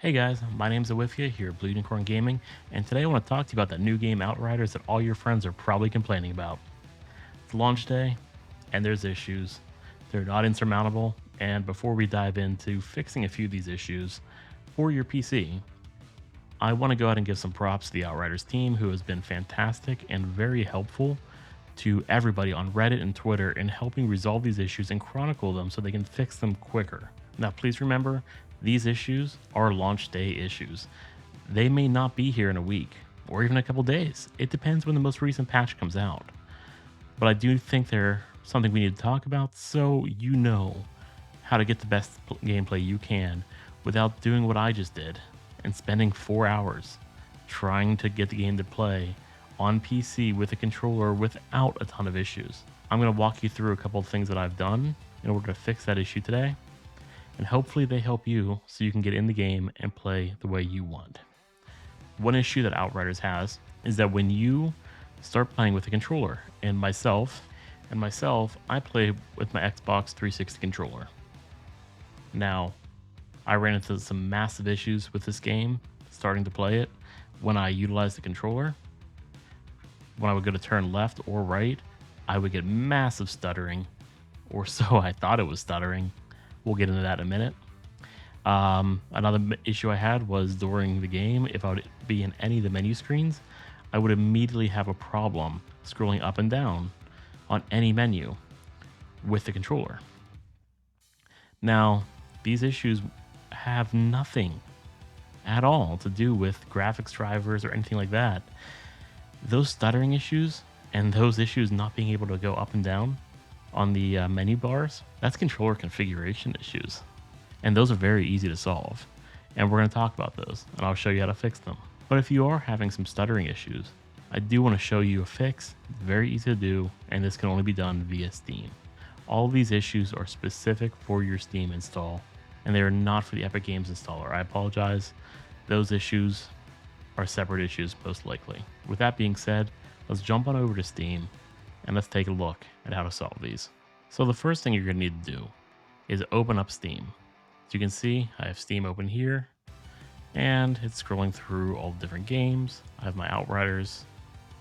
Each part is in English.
Hey guys, my name's Awifia here at Blue Unicorn Gaming, and today I want to talk to you about that new game Outriders that all your friends are probably complaining about. It's launch day, and there's issues. They're not insurmountable, and before we dive into fixing a few of these issues for your PC, I want to go ahead and give some props to the Outriders team who has been fantastic and very helpful to everybody on Reddit and Twitter in helping resolve these issues and chronicle them so they can fix them quicker. Now, please remember, these issues are launch day issues. They may not be here in a week or even a couple days. It depends when the most recent patch comes out. But I do think they're something we need to talk about so you know how to get the best gameplay you can without doing what I just did and spending 4 hours trying to get the game to play on PC with a controller without a ton of issues. I'm going to walk you through a couple of things that I've done in order to fix that issue today, and hopefully they help you so you can get in the game and play the way you want. One issue that Outriders has is that when you start playing with a controller, and myself, I play with my Xbox 360 controller. Now, I ran into some massive issues with this game starting to play it when I utilized the controller. When I would go to turn left or right, I would get massive stuttering, or so I thought it was stuttering. We'll get into that in a minute. Another issue I had was during the game, if I would be in any of the menu screens, I would immediately have a problem scrolling up and down on any menu with the controller. Now, these issues have nothing at all to do with graphics drivers or anything like that. Those stuttering issues and those issues not being able to go up and down on the menu bars, that's controller configuration issues. And those are very easy to solve. And we're going to talk about those, and I'll show you how to fix them. But if you are having some stuttering issues, I do want to show you a fix. It's very easy to do, and this can only be done via Steam. All of these issues are specific for your Steam install, and they are not for the Epic Games installer. I apologize. Those issues are separate issues, most likely. With that being said, let's jump on over to Steam, and let's take a look at how to solve these. So the first thing you're going to need to do is open up Steam. As you can see, I have Steam open here, and it's scrolling through all the different games. I have my Outriders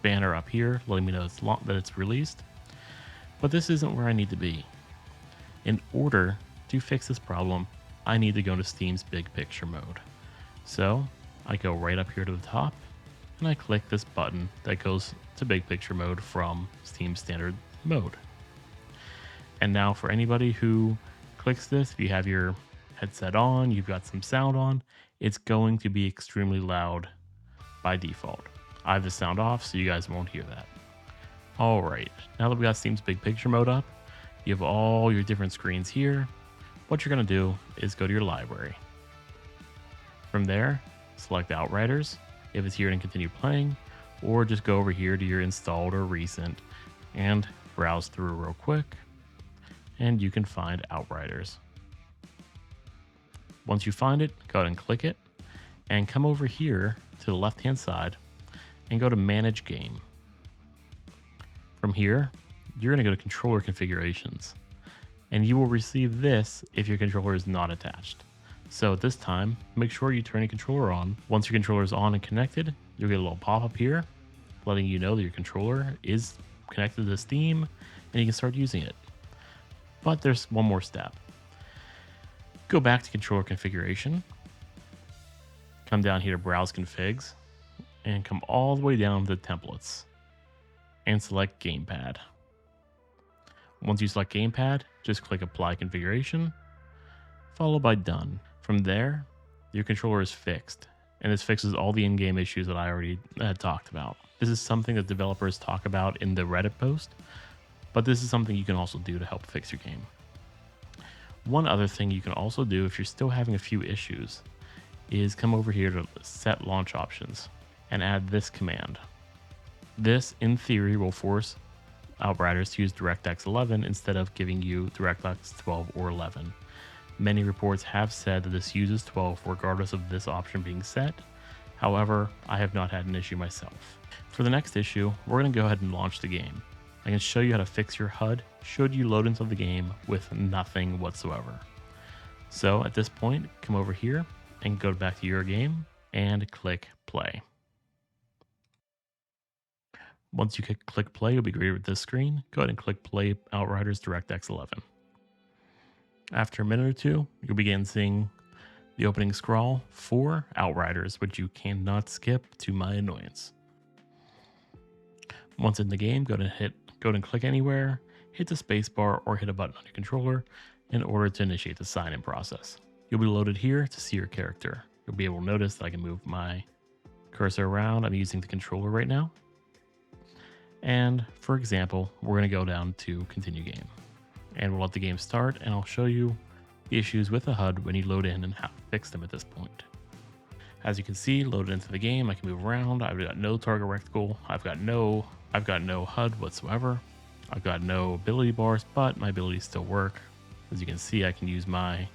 banner up here, letting me know that it's released. But this isn't where I need to be. In order to fix this problem, I need to go into Steam's big picture mode. So I go right up here to the top, and I click this button that goes to big picture mode from Steam standard mode. And now for anybody who clicks this, if you have your headset on, you've got some sound on, it's going to be extremely loud by default. I have the sound off so you guys won't hear that. All right, now that we got Steam's big picture mode up, you have all your different screens here. What you're gonna do is go to your library. From there, select Outriders if it's here and continue playing, or just go over here to your installed or recent and browse through real quick, and you can find Outriders. Once you find it, go ahead and click it, and come over here to the left-hand side and go to Manage Game. From here, you're going to go to Controller Configurations, and you will receive this if your controller is not attached. So at this time, make sure you turn your controller on. Once your controller is on and connected, you'll get a little pop-up here letting you know that your controller is connected to Steam and you can start using it. But there's one more step. Go back to Controller Configuration, come down here to Browse Configs, and come all the way down to Templates and select Gamepad. Once you select Gamepad, just click Apply Configuration, followed by Done. From there, your controller is fixed, and this fixes all the in-game issues that I already had talked about. This is something that developers talk about in the Reddit post, but this is something you can also do to help fix your game. One other thing you can also do if you're still having a few issues is come over here to Set Launch Options and add this command. This, in theory, will force Outriders to use DirectX 11 instead of giving you DirectX 12 or 11. Many reports have said that this uses 12 regardless of this option being set. However, I have not had an issue myself. For the next issue, we're going to go ahead and launch the game. I can show you how to fix your HUD should you load into the game with nothing whatsoever. So at this point, come over here and go back to your game and click play. Once you click play, you'll be greeted with this screen. Go ahead and click play Outriders DirectX 11. After a minute or two, you'll begin seeing the opening scroll for Outriders, which you cannot skip to my annoyance. Once in the game, go ahead and click anywhere, hit the spacebar or hit a button on your controller in order to initiate the sign-in process. You'll be loaded here to see your character. You'll be able to notice that I can move my cursor around. I'm using the controller right now. And for example, we're going to go down to continue game. And we'll let the game start, and I'll show you the issues with the HUD when you load in and how to fix them at this point. As you can see, loaded into the game, I can move around. I've got no target reticle. I've got no HUD whatsoever. I've got no ability bars, but my abilities still work. As you can see, I can use my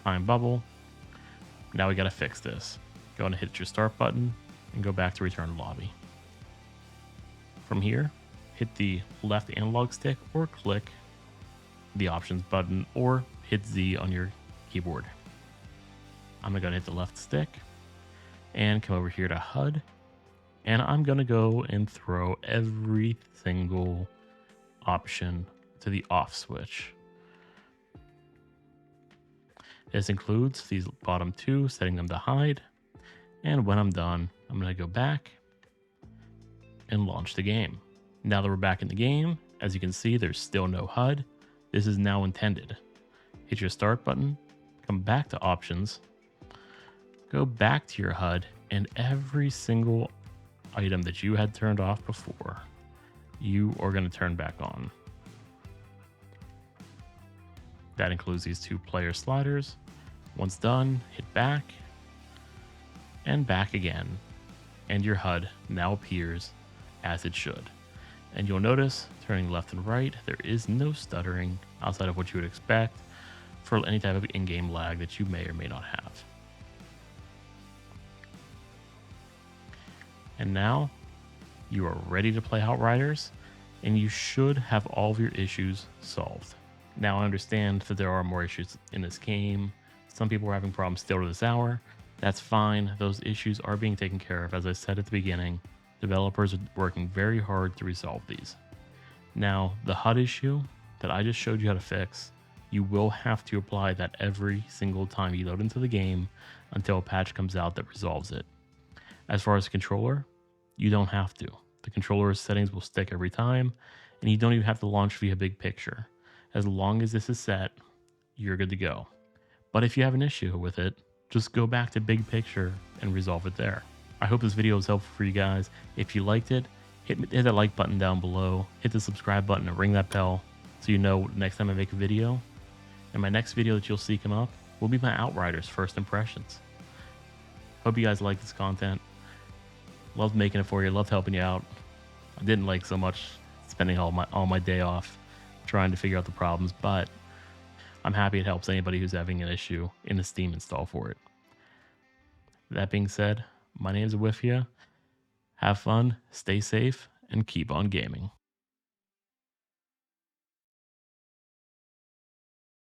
time bubble. Now we got to fix this. Go and hit your start button and go back to return to lobby. From here, hit the left analog stick or click the options button or hit Z on your keyboard. I'm gonna hit the left stick and come over here to HUD, and I'm gonna go and throw every single option to the off switch. This includes these bottom two, setting them to hide, and when I'm done, I'm gonna go back and launch the game. Now that we're back in the game, as you can see, there's still no HUD. This is now intended. Hit your start button, come back to options, go back to your HUD, and every single item that you had turned off before, you are going to turn back on. That includes these two player sliders. Once done, hit back and back again, and your HUD now appears as it should. And you'll notice, turning left and right, there is no stuttering outside of what you would expect for any type of in-game lag that you may or may not have. And now you are ready to play Outriders, and you should have all of your issues solved. Now I understand that there are more issues in this game. Some people are having problems still to this hour. That's fine. Those issues are being taken care of. As I said at the beginning, developers are working very hard to resolve these. Now, the HUD issue that I just showed you how to fix, you will have to apply that every single time you load into the game until a patch comes out that resolves it. As far as the controller, you don't have to. The controller settings will stick every time, and you don't even have to launch via big picture. As long as this is set, you're good to go. But if you have an issue with it, just go back to big picture and resolve it there. I hope this video was helpful for you guys. If you liked it, hit that like button down below, hit the subscribe button and ring that bell so you know next time I make a video. And my next video that you'll see come up will be my Outriders first impressions. Hope you guys like this content. Loved making it for you, loved helping you out. I didn't like so much spending all my day off trying to figure out the problems, but I'm happy it helps anybody who's having an issue in the Steam install for it. That being said, my name is Wifia. Have fun, stay safe, and keep on gaming.